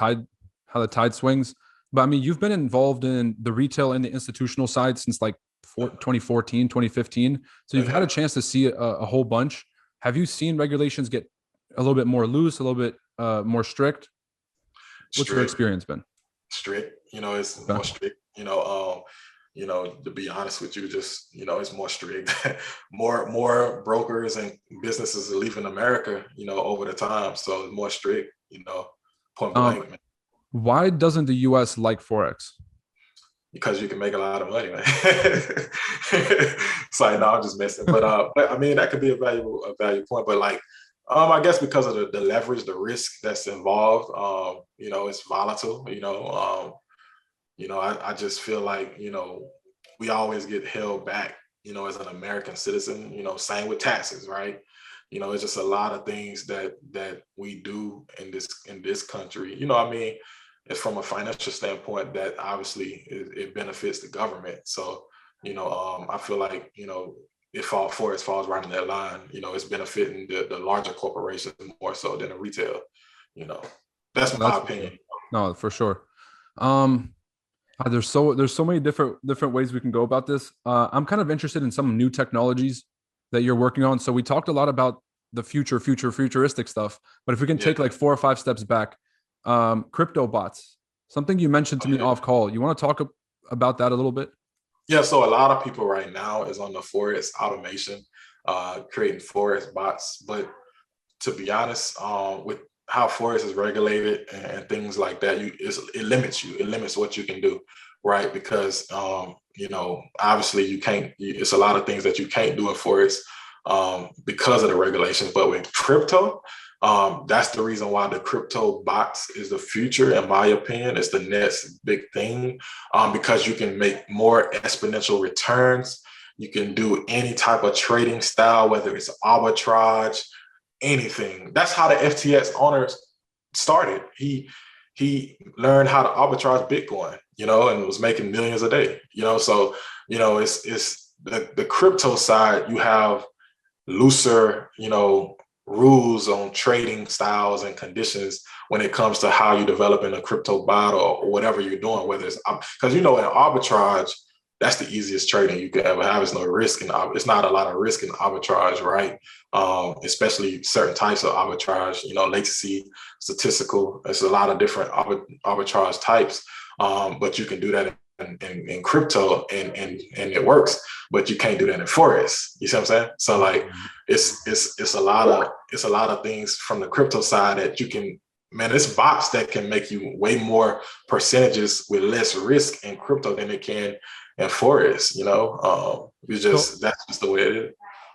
tide swings. But I mean, you've been involved in the retail and the institutional side since like 2014, 2015. So you've had a chance to see a whole bunch. Have you seen regulations get a little bit more loose, a little bit more strict? What's your experience been? Strict. It's more strict. To be honest with you, just it's more strict. more brokers and businesses are leaving America, over the time. So it's more strict, point blank. Man. Why doesn't the US like Forex? Because you can make a lot of money, man. Sorry, no, I'm just messing. But I mean, that could be a valuable point. But like, I guess because of the leverage, the risk that's involved, it's volatile. I just feel like, we always get held back, as an American citizen, same with taxes, right? It's just a lot of things that we do in this country. I mean, it's from a financial standpoint that obviously it benefits the government. So, I feel like, Forex falls right in that line. It's benefiting the larger corporations more so than the retail. That's my opinion. No, for sure. There's so many different ways we can go about this. I'm kind of interested in some new technologies that you're working on. So we talked a lot about the futuristic stuff, but if we can Yeah. take like 4 or 5 steps back, crypto bots, something you mentioned to me off call. You want to talk about that a little bit? Yeah, so a lot of people right now is on the Forex automation, creating Forex bots. But to be honest, with how Forex is regulated and things like that, it limits you. It limits what you can do, right? Because obviously you can't. It's a lot of things that you can't do in Forex because of the regulations. But with crypto, that's the reason why the crypto box is the future, in my opinion. It's the next big thing because you can make more exponential returns. You can do any type of trading style, whether it's arbitrage, anything. That's how the FTX owner started. He learned how to arbitrage Bitcoin, and was making millions a day, So, it's the crypto side. You have looser, rules on trading styles and conditions when it comes to how you're developing a crypto bot or whatever you're doing, whether it's because in arbitrage, that's the easiest trading you could ever have. It's no risk and it's not a lot of risk in arbitrage, right? Especially certain types of arbitrage, latency, statistical. There's a lot of different arbitrage types, but you can do that in crypto and it works, but you can't do that in Forex. You see what I'm saying? So like it's a lot of things from the crypto side that you can, man, it's bots that can make you way more percentages with less risk in crypto than it can in Forex, that's just the way it is.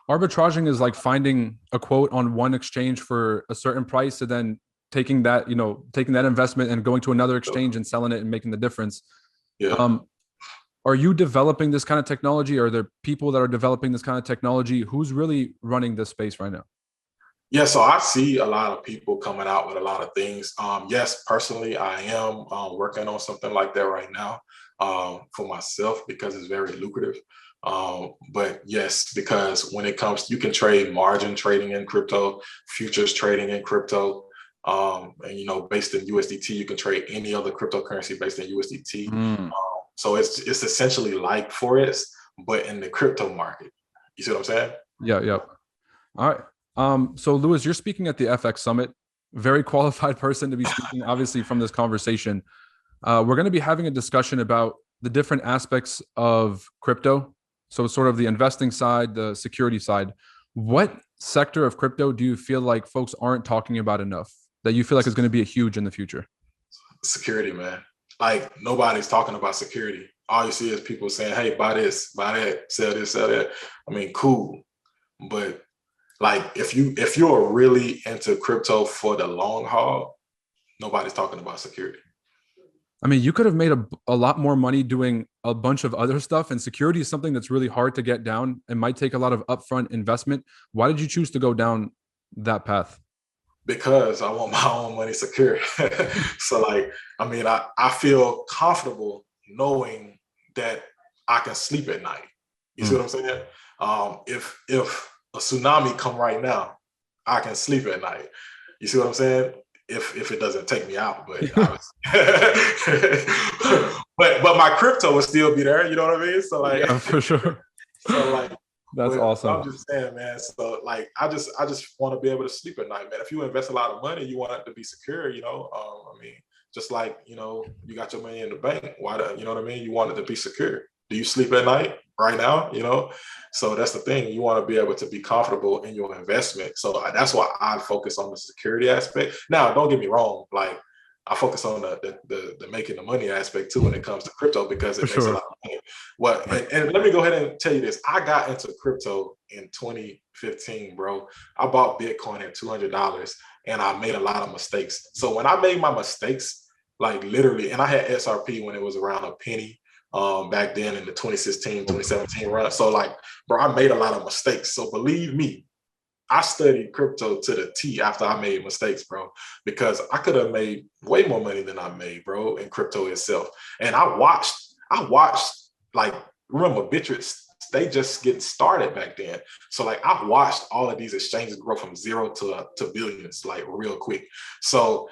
Arbitraging is like finding a quote on one exchange for a certain price and then taking that investment and going to another exchange and selling it and making the difference. Yeah. Are you developing this kind of technology? Are there people that are developing this kind of technology? Who's really running this space right now? Yeah, so I see a lot of people coming out with a lot of things. Yes, personally, I am working on something like that right now for myself because it's very lucrative. But yes, because when it comes, you can trade margin trading in crypto, futures trading in crypto. And based in USDT, you can trade any other cryptocurrency based in USDT. So it's essentially like Forex, but in the crypto market. You see what I'm saying? Yeah. All right. So Louis, you're speaking at the FX Summit. Very qualified person to be speaking, obviously, from this conversation. We're going to be having a discussion about the different aspects of crypto. So sort of the investing side, the security side. What sector of crypto do you feel like folks aren't talking about enough that you feel like is going to be a huge in the future? Security, man. Like nobody's talking about security. All you see is people saying, hey, buy this, buy that, sell this, sell that. I mean, cool. But like if you're really into crypto for the long haul, nobody's talking about security. I mean, you could have made a lot more money doing a bunch of other stuff, and security is something that's really hard to get down. It might take a lot of upfront investment. Why did you choose to go down that path? Because I want my own money secure. So like, I mean, I feel comfortable knowing that I can sleep at night. You see what I'm saying? If a tsunami come right now, I can sleep at night. You see what I'm saying? If it doesn't take me out, but but my crypto will still be there. You know what I mean? So like, yeah, for sure. So like, that's awesome. I'm just saying, man. So like, I just want to be able to sleep at night, man. If you invest a lot of money, you want it to be secure. I mean, just like you got your money in the bank. Why do you know what I mean? You want it to be secure. Do you sleep at night right now? So that's the thing. You want to be able to be comfortable in your investment. So that's why I focus on the security aspect. Now, don't get me wrong. Like I focus on the making the money aspect too when it comes to crypto because it makes a lot of money. Well, and let me go ahead and tell you this. I got into crypto in 2015, bro. I bought Bitcoin at $200 and I made a lot of mistakes. So when I made my mistakes, like literally, and I had SRP when it was around a penny back then in the 2016, 2017 run. So like, bro, I made a lot of mistakes. So believe me, I studied crypto to the T after I made mistakes, bro, because I could have made way more money than I made, bro, in crypto itself. And I watched like, remember Bittrex, they just getting started back then. So like I watched all of these exchanges grow from zero to billions, like real quick. So,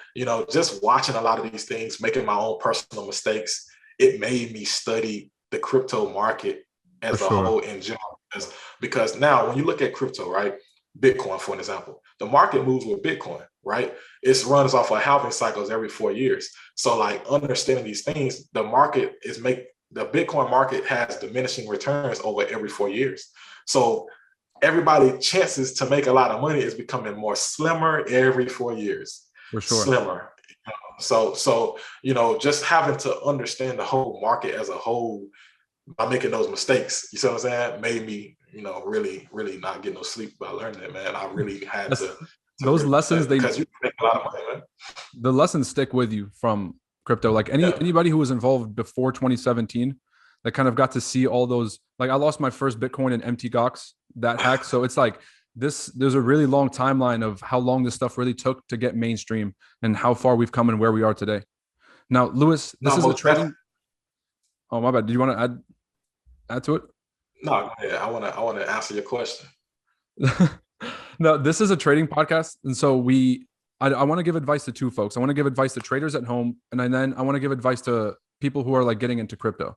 just watching a lot of these things, making my own personal mistakes, it made me study the crypto market as a whole in general. Because now when you look at crypto, right? Bitcoin, for an example, the market moves with Bitcoin, right? It runs off of halving cycles every 4 years. So like understanding these things, the Bitcoin market has diminishing returns over every 4 years. So everybody's chances to make a lot of money is becoming more slimmer every 4 years. For sure. Slimmer. So just having to understand the whole market as a whole by making those mistakes, you see what I'm saying, made me, really, really not get no sleep by learning it, man. I really had to those lessons, because you make a lot of money, man. The lessons stick with you from crypto. Like anybody who was involved before 2017 that kind of got to see all those, like I lost my first Bitcoin in MT Gox, that hack. So it's like there's a really long timeline of how long this stuff really took to get mainstream and how far we've come and where we are today. Now, Lewis, this is a trading. Oh, my bad. Do you want to add to it? No, yeah, I want to answer your question. No, this is a trading podcast. And so I want to give advice to two folks. I want to give advice to traders at home. And then I want to give advice to people who are like getting into crypto.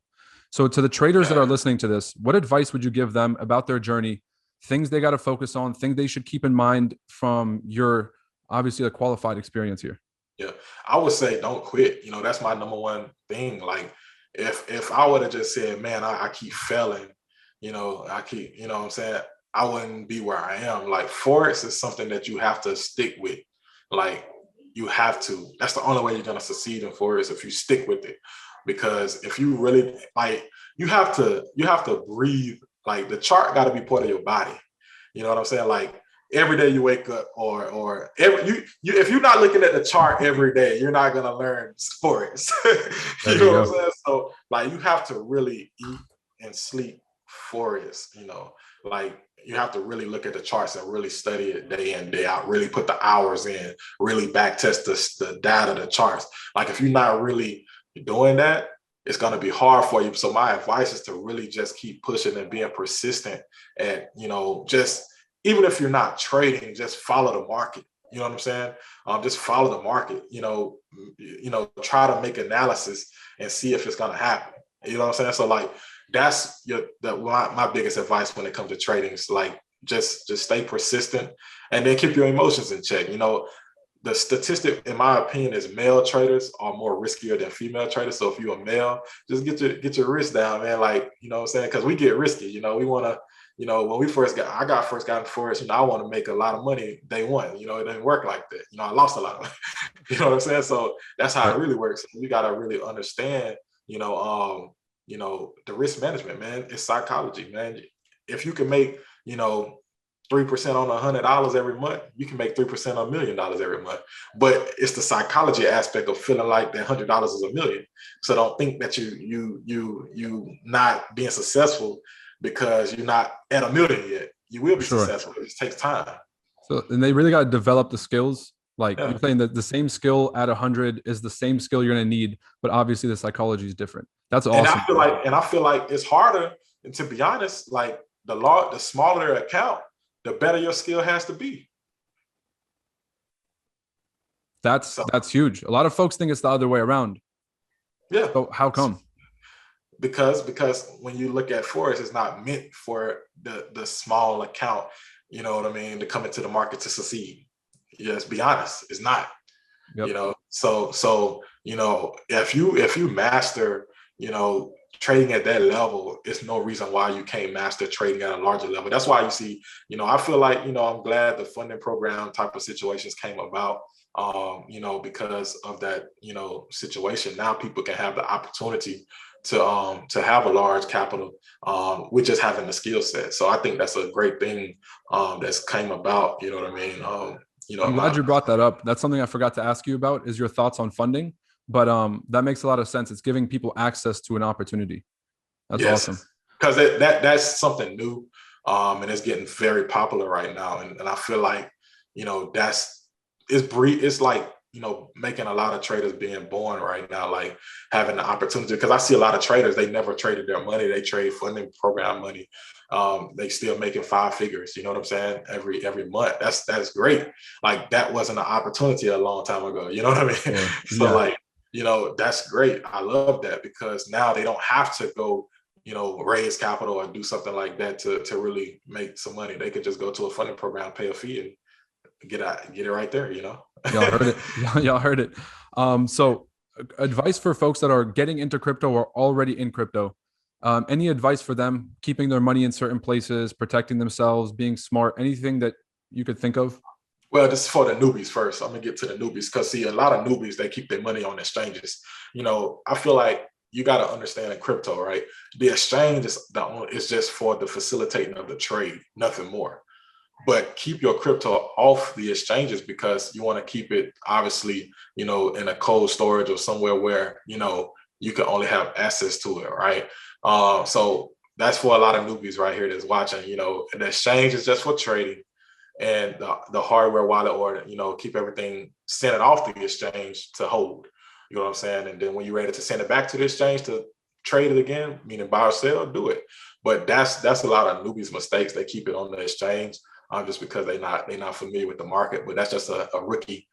So to the traders that are listening to this, what advice would you give them about their journey, things they got to focus on, things they should keep in mind from your, obviously, a qualified experience here? Yeah, I would say don't quit. That's my number one thing. Like if I would have just said, man, I keep failing, I keep, what I'm saying, I wouldn't be where I am. Like Forex is something that you have to stick with. Like you have to. That's the only way you're going to succeed in Forex, if you stick with it. Because if you really like, you have to breathe. Like the chart got to be part of your body. You know what I'm saying? Like every day you wake up, or if you're not looking at the chart every day, you're not gonna learn Forex. you know what I'm saying? So like you have to really eat and sleep Forex. Like you have to really look at the charts and really study it day in, day out, really put the hours in, really back test the data, the charts. Like if you're not really doing that, it's going to be hard for you. So my advice is to really just keep pushing and being persistent, and, just even if you're not trading, just follow the market. You know what I'm saying? Just follow the market, try to make analysis and see if it's going to happen. You know what I'm saying? So like, that's my biggest advice when it comes to trading is like, just stay persistent and then keep your emotions in check. The statistic, in my opinion, is male traders are more riskier than female traders. So if you're a male, just get your risk down, man. Like, you know what I'm saying? Because we get risky. We want to, when I got into Forex, I want to make a lot of money day one. It didn't work like that. I lost a lot of money. You know what I'm saying? So that's how it really works. You got to really understand, the risk management, man. It's psychology, man. If you can make, 3% on $100 every month, you can make 3% on $1 million every month. But it's the psychology aspect of feeling like that $100 is $1 million. So don't think that you not being successful because you're not at $1 million yet. You will be successful. It just takes time. So, and they really got to develop the skills. Like you're saying that the same skill at 100 is the same skill you're going to need, but obviously the psychology is different. That's awesome. And I feel like it's harder. And to be honest, like the smaller the account, the better your skill has to be. That's huge. A lot of folks think it's the other way around. Yeah. So how come? Because when you look at Forex, it's not meant for the small account, you know what I mean, to come into the market to succeed. Let's be honest, it's not. Yep. So if you master, trading at that level, it's no reason why you can't master trading at a larger level. That's why you see, I feel like, I'm glad the funding program type of situations came about, because of that, situation. Now people can have the opportunity to have a large capital, with just having the skill set. So I think that's a great thing that's came about, you know what I mean? I'm glad you brought that up. That's something I forgot to ask you about, is your thoughts on funding. But that makes a lot of sense. It's giving people access to an opportunity. That's awesome. Because that's something new, and it's getting very popular right now. And I feel like, it's like, making a lot of traders being born right now, like having the opportunity. Because I see a lot of traders, they never traded their money. They trade funding program money. They still making 5 figures, you know what I'm saying, every month. That's great. Like that wasn't an opportunity a long time ago. You know what I mean? So that's great. I love that because now they don't have to go, raise capital or do something like that to really make some money. They could just go to a funding program, pay a fee, and get it right there. Y'all heard it. Y'all heard it. So advice for folks that are getting into crypto or already in crypto. Any advice for them keeping their money in certain places, protecting themselves, being smart, anything that you could think of? Well, this is for the newbies first. I'm gonna get to the newbies because see, a lot of newbies, they keep their money on exchanges. I feel like you got to understand in crypto, right? The exchange is just for the facilitating of the trade, nothing more. But keep your crypto off the exchanges because you want to keep it obviously, in a cold storage or somewhere where, you can only have access to it, right? So that's for a lot of newbies right here that's watching, the exchange is just for trading, and the hardware wallet, or, keep everything, send it off the exchange to hold, you know what I'm saying? And then when you're ready to send it back to the exchange to trade it again, meaning buy or sell, do it. But that's a lot of newbies' mistakes. They keep it on the exchange just because they're not familiar with the market. But that's just a rookie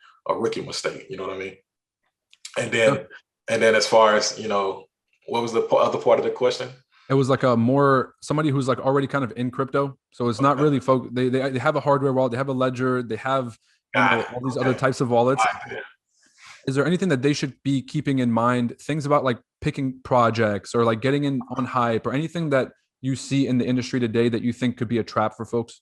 mistake. You know what I mean? And then as far as what was the other part of the question? It was like somebody who's like already kind of in crypto. So it's not really they have a hardware wallet, they have a ledger, they have all these other types of wallets. Is there anything that they should be keeping in mind? Things about like picking projects or like getting in on hype, or anything that you see in the industry today that you think could be a trap for folks?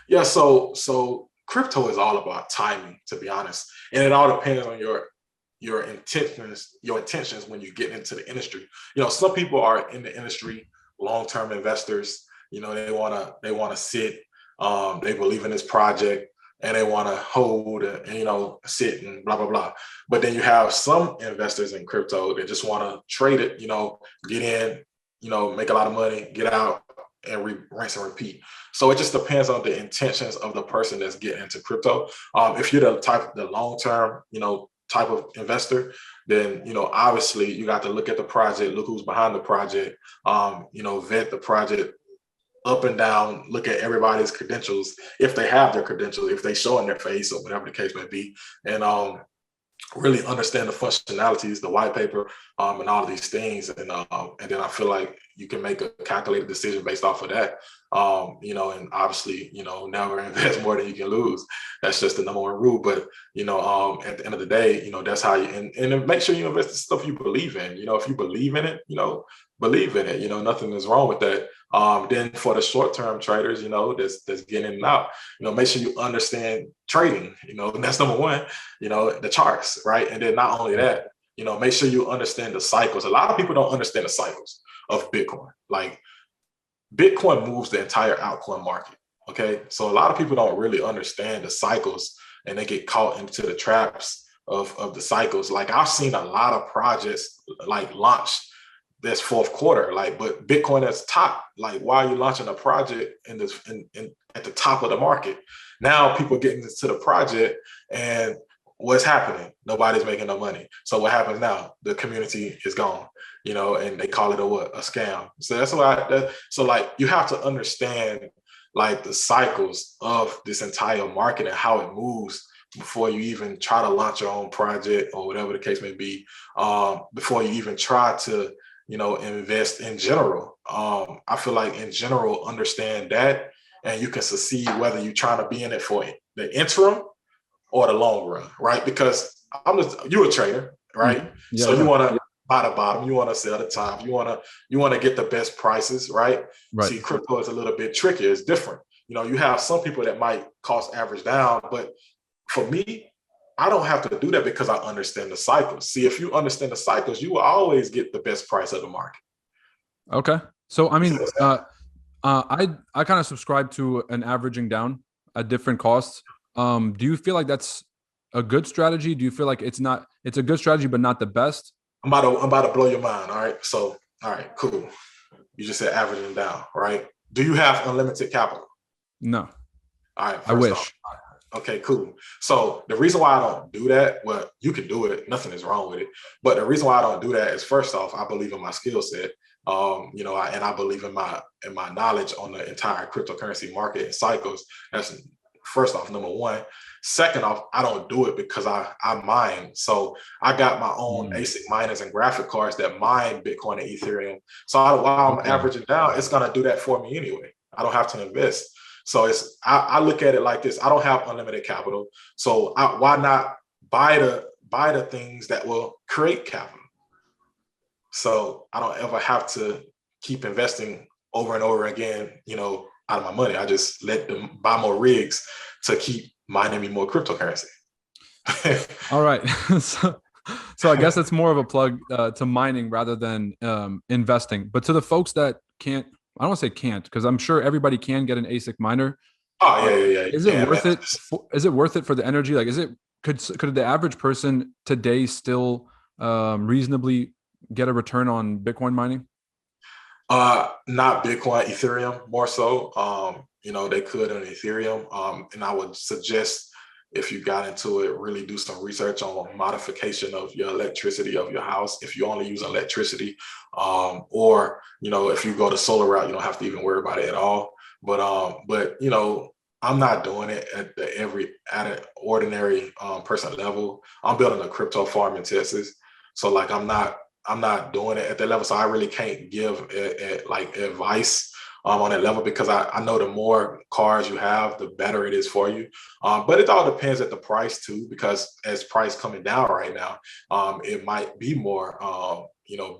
Yeah, so crypto is all about timing, to be honest, and it all depends on your intentions when you get into the industry. Some people are in the industry, long-term investors. They wanna sit. They believe in this project and they want to hold and sit and blah blah blah. But then you have some investors in crypto that just want to trade it. Get in, make a lot of money, get out, and rinse and repeat. So it just depends on the intentions of the person that's getting into crypto. If you're the long-term, type of investor, then, obviously you got to look at the project, look who's behind the project, vet the project up and down, look at everybody's credentials, if they have their credentials, if they show in their face or whatever the case may be, and really understand the functionalities, the white paper, and all of these things. And then I feel like you can make a calculated decision based off of that. And obviously, never invest more than you can lose. That's just the number one rule. But, at the end of the day, that's how you, and make sure you invest in stuff you believe in. If you believe in it, believe in it, nothing is wrong with that. Then for the short-term traders, that's getting in and out, make sure you understand trading, and that's number one, the charts, right? And then not only that, make sure you understand the cycles. A lot of people don't understand the cycles of Bitcoin. Like, Bitcoin moves the entire altcoin market. Okay. So a lot of people don't really understand the cycles, and they get caught into the traps of the cycles. Like, I've seen a lot of projects like launched this fourth quarter, but Bitcoin is top. Like, why are you launching a project at the top of the market? Now people getting into the project, and what's happening? Nobody's making no money. So what happens now? The community is gone, and they call it a scam. So that's why. So like, you have to understand like the cycles of this entire market and how it moves before you even try to launch your own project or whatever the case may be. Before you even try to invest in general. I feel like in general, understand that, and you can succeed whether you're trying to be in it for the interim or the long run, right? Because you're a trader, right? Yeah, so you want to buy the bottom, you want to sell the top, you want to get the best prices, right? See, crypto is a little bit trickier. It's different. You have some people that might cost average down, but for me, I don't have to do that because I understand the cycles. See, if you understand the cycles, you will always get the best price of the market. Okay. So, I mean, I kind of subscribe to an averaging down at different costs. Do you feel like that's a good strategy? Do you feel like it's a good strategy, but not the best? I'm about to blow your mind. All right. So, all right, cool. You just said averaging down, right? Do you have unlimited capital? No. All right. I wish. Okay, cool. So the reason why I don't do that, well, you can do it. Nothing is wrong with it. But the reason why I don't do that is, first off, I believe in my skill set. And I believe in my knowledge on the entire cryptocurrency market and cycles. That's first off, number one. Second off, I don't do it because I mine. So I got my own ASIC miners and graphic cards that mine Bitcoin and Ethereum. So while I'm averaging down, it's going to do that for me anyway. I don't have to invest. So I look at it like this. I don't have unlimited capital. So why not buy the things that will create capital? So I don't ever have to keep investing over and over again, out of my money. I just let them buy more rigs to keep mining me more cryptocurrency. All right. So I guess it's more of a plug to mining rather than investing. But to the folks that can't, I don't want to say can't, because I'm sure everybody can get an ASIC miner. Oh yeah. Is it worth it? Is it worth it for the energy? Like, could the average person today still reasonably get a return on Bitcoin mining? Not Bitcoin, Ethereum more so. They could on Ethereum. And I would suggest, if you got into it, really do some research on modification of your electricity of your house. If you only use electricity, or, if you go the solar route, you don't have to even worry about it at all. But I'm not doing it at an ordinary person level. I'm building a crypto farm in Texas. So like, I'm not doing it at that level. So I really can't give like advice on that level, because I know the more cars you have, the better it is for you. But it all depends at the price too, because as price coming down right now, it might be more,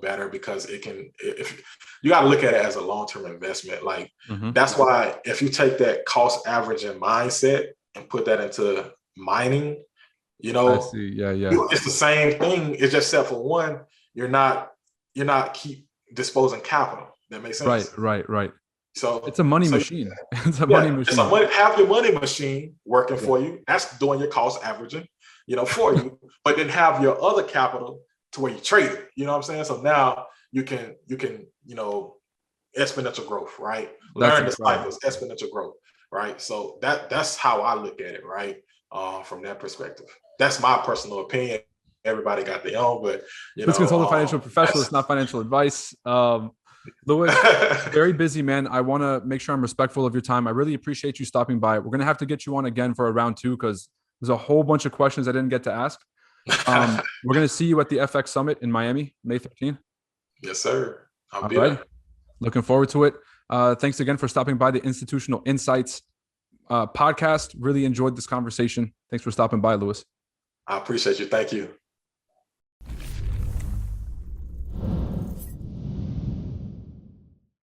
better, because if you got to look at it as a long-term investment. Like that's why if you take that cost averaging mindset and put that into mining, I see. Yeah. it's the same thing. It's just except for one, you're not keep disposing capital. That makes sense. Right. So it's a money machine. It's a money machine. Have your money machine working for you. That's doing your cost averaging, for you. But then have your other capital to where you trade it. You know what I'm saying? So now you can exponential growth, right? Learn the cycles, exponential growth, right? So that's how I look at it, right? From that perspective. That's my personal opinion. Everybody got their own, but Let's consult a financial professional. It's not financial advice. Louis, very busy man. I want to make sure I'm respectful of your time. I really appreciate you stopping by. We're going to have to get you on again for a round 2, because there's a whole bunch of questions I didn't get to ask. We're going to see you at the FX Summit in Miami, May 15th. Yes, sir. I'll be there. Looking forward to it. Thanks again for stopping by the Institutional Insights podcast. Really enjoyed this conversation. Thanks for stopping by, Louis. I appreciate you. Thank you.